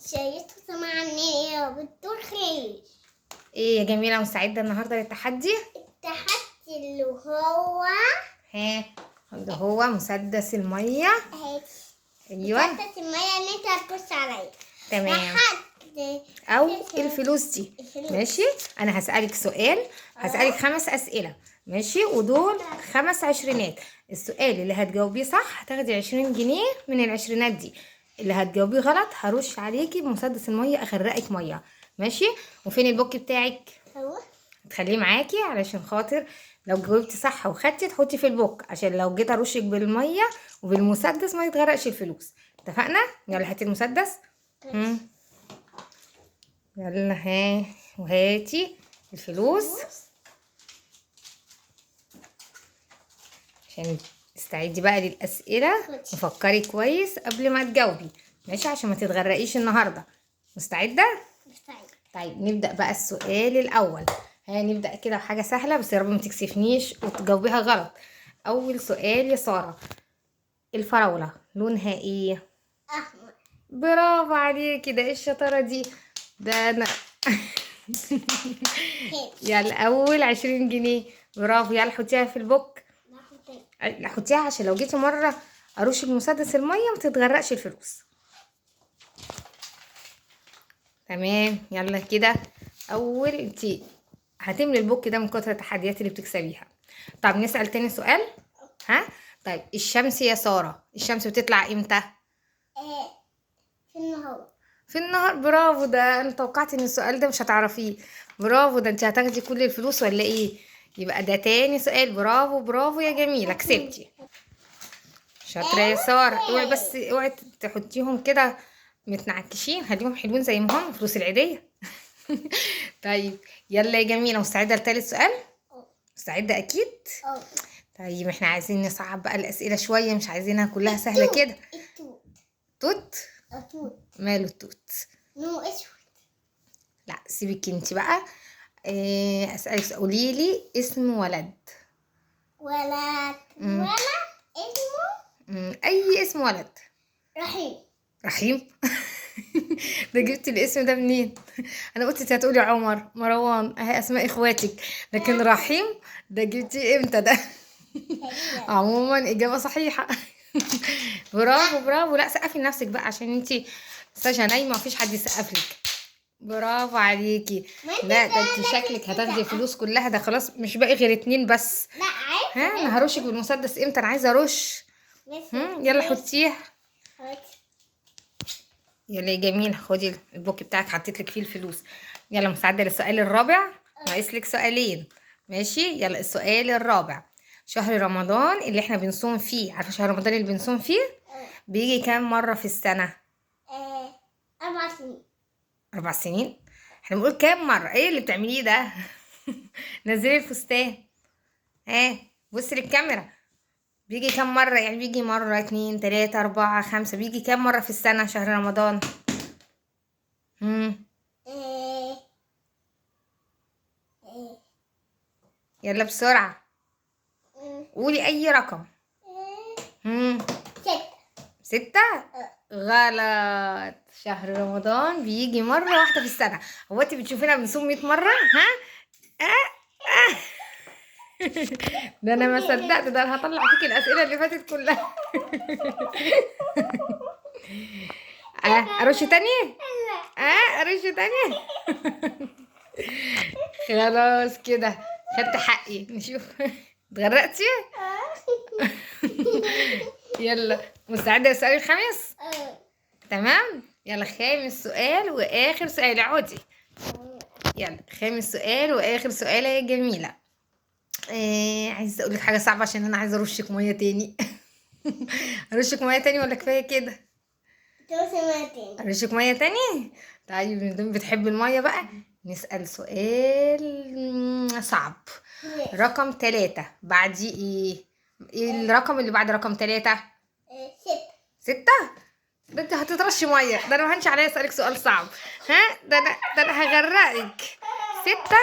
شايفة معني بتدور خير. ايه يا جميلة، مستعدة النهاردة للتحدي؟ التحدي اللي هو مسدس المية. ايوه مسدس المية اللي انت هتبص عليا. تمام. تحدي او الفلوس دي. ماشي، انا هسألك سؤال، هسألك 5 اسئلة. ماشي، ودول 5 عشرينات. السؤال اللي هتجاوبيه صح هتاخدي 20 جنيه من العشرينات دي. اللي هتجاوبيه غلط هرش عليكي بمسدس المية، اغرقك مية. ماشي. وفين البوك بتاعك؟ هو تخليه معاكي علشان خاطر لو جاوبتي صح وخدتي تحطي في البوك، عشان لو جيت ارشك بالميه وبالمسدس ما يتغرقش الفلوس. اتفقنا؟ يلا هاتي المسدس. يلا ها، وهاتي الفلوس عشان تستعدي بقى للأسئلة وفكري كويس قبل ما تجاوبي. ماشي، عشان ما تتغرقيش النهارده. مستعدة؟ مستعد. طيب نبدأ بقى السؤال الأول. نبدأ كده بحاجة سهلة، بس يا رب ما تكسفنيش وتجاوبيها غلط. أول سؤال يا سارة، الفراولة لونها ايه؟ احمر. برافو عليكي، ده ايه الشطارة دي؟ ده أنا يلا أول 20 جنيه. برافو، يلا حطيها في البوك. لا حطيها عشان لو جيتي مرة أرش بمسدس المية ما تتغرقش الفلوس. تمام، يلا كده. أول انتي هتملي البوك ده من كتر التحديات اللي بتكسبيها. طب نسأل تاني سؤال. طيب الشمس يا سارة، الشمس بتطلع امتى؟ في النهار. في النهار. برافو، ده انا توقعت ان السؤال ده مش هتعرفيه. برافو، ده انت هتاخدي كل الفلوس ولا ايه؟ يبقى ده تاني سؤال. برافو برافو يا جميلة، كسبتي. شاطرة يا سارة. اوعي بس اوعي تحطيهم كده متنعكشين، خليهم حلوين زي ما هم فلوس العيدية. طيب يلا يا جميلة، مستعدة لتالت سؤال؟ مستعدة أكيد؟ طيب احنا عايزين نصعب بقى الأسئلة شوية، مش عايزينها كلها سهلة كده. توت؟ ماله التوت؟ لونه اسود. لا سيبك انت بقى. أسألك، قوليلي اسم ولد. ولد اسمه أي اسم ولد. رحيم. رحيم؟ ده جبتي الاسم ده منين؟ انا قلت انت هتقولي عمر، مروان، اهي اسماء اخواتك، لكن رحيم ده جبتيه امتى ده؟ عموما اجابه صحيحه. برافو برافو. لا سقفي لنفسك بقى عشان انتي ساجة نايمه مفيش حد يسقف لك. برافو عليكي. لا ده انتي شكلك هتاخدي الفلوس كلها، ده خلاص مش باقي غير 2 بس. لا عايزة. انا هرشك بالمسدس امتى؟ انا عايزه ارش. يلا حطيها. يلا يا جميل، خدي البوك بتاعك حطيت لك فيه الفلوس. يلا مستعده للسؤال الرابع. ناقص لك سؤالين. ماشي، يلا السؤال الرابع. شهر رمضان اللي احنا بنصوم فيه، عارفه شهر رمضان اللي بنصوم فيه بيجي كام مره في السنه؟ 4 سنين. 4 سنين. احنا بنقول كام مره، ايه اللي بتعمليه ده؟ نزلي الفستان. بصي للكاميرا. بيجي كام مرة؟ يعني بيجي مرة 2 3 4 5، بيجي كام مرة في السنة شهر رمضان؟ يلا بسرعة، قولي أي رقم. 6. 6. غلط، شهر رمضان بيجي مرة واحدة في السنة. هو انت بتشوفينا بنصوم 100 مرة؟ ده أنا ما صدقت، ده أنا هطلع فيك الأسئلة اللي فاتت كلها. أرش تاني؟ أرش تاني؟ خلاص كده خدت حقي. نشوف اتغرقتي. يلا مستعدة للسؤال الخامس؟ تمام. يلا خامس سؤال واخر سؤال، اقعدي. يلا خامس سؤال واخر سؤال يا جميلة. عايزة اقولك حاجة صعبة عشان انا عايزة ارشك مية تاني. ارشك مية تاني ولا كفاية كده؟ ارشك مية تاني. طيب مادام بتحبي المية بقى نسأل سؤال صعب. رقم 3 بعديه ايه؟ ايه الرقم اللي بعد رقم 3؟ 6. ده انت هتترشي ميه، ده انا ما هنش عليا اسالك سؤال صعب. ده انا هغرقك. 6.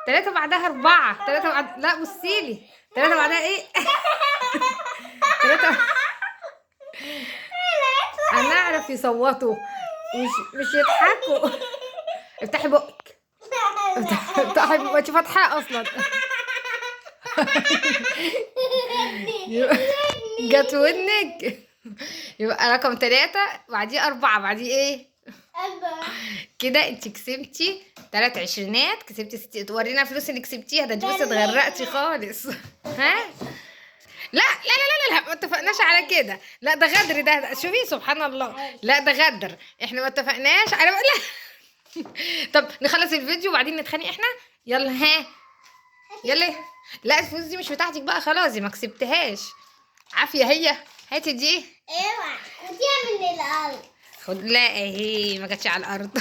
3 بعدها 4. 3 بعد، لا بصيلي. 3 بعدها ايه؟ 3. انا اعرف يصوتوا. مش يضحكوا. افتحي بقك. افتحي بقك، انت فاتحاه اصلا. جت ودنك. يبقى رقم 3 بعديه 4 بعديه ايه؟ كده انت كسبتي 3 عشرينات، كسبتي 60. ورينا الفلوس اللي كسبتيها، ده انت بس اتغرقتي خالص. ها؟ لا لا لا لا لا، ما اتفقناش على كده. لا ده غدر، ده شوفي سبحان الله. لا ده غدر، احنا ما اتفقناش على لا. طب نخلص الفيديو وبعدين نتخانق احنا. يلا ها، يلا. لا الفلوس دي مش بتاعتك بقى خلاص، دي ما كسبتهاش. عافيه هي. هاتي دي. ايوه خديها من الارض. خد. لا اهي ما جاتش على الارض.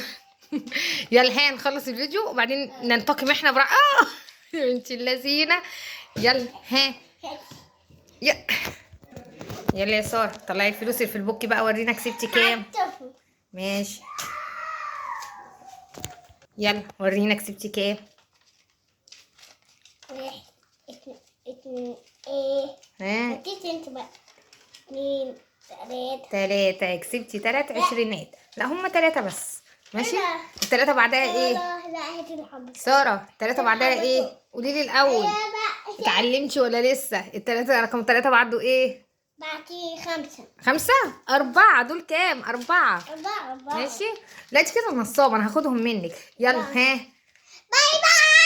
يلا ها نخلص الفيديو وبعدين ننتقم احنا يا بنتي اللذينه. يلا ها. يلا يا ساره طلعي الفلوس اللي في البوك بقى، ورينا كسبتي كام. ماشي. يلا ورينا كسبتي كام. ها. كنت انت بقى 2 3 كسبتي 3 عشرينات. لا هما 3 بس. ماشي. ال3 بعدها ايه؟ لا هاتي الحبة. ساره 3 بعدها ايه؟ قولي لي الاول. اتعلمتي ولا لسه؟ التلاتة رقم 3 بعده ايه؟ بعتي 5. 5 4 دول كام؟ 4. 4. ماشي. لا انت كده نصابة، انا هاخدهم منك. يلا ها. باي باي.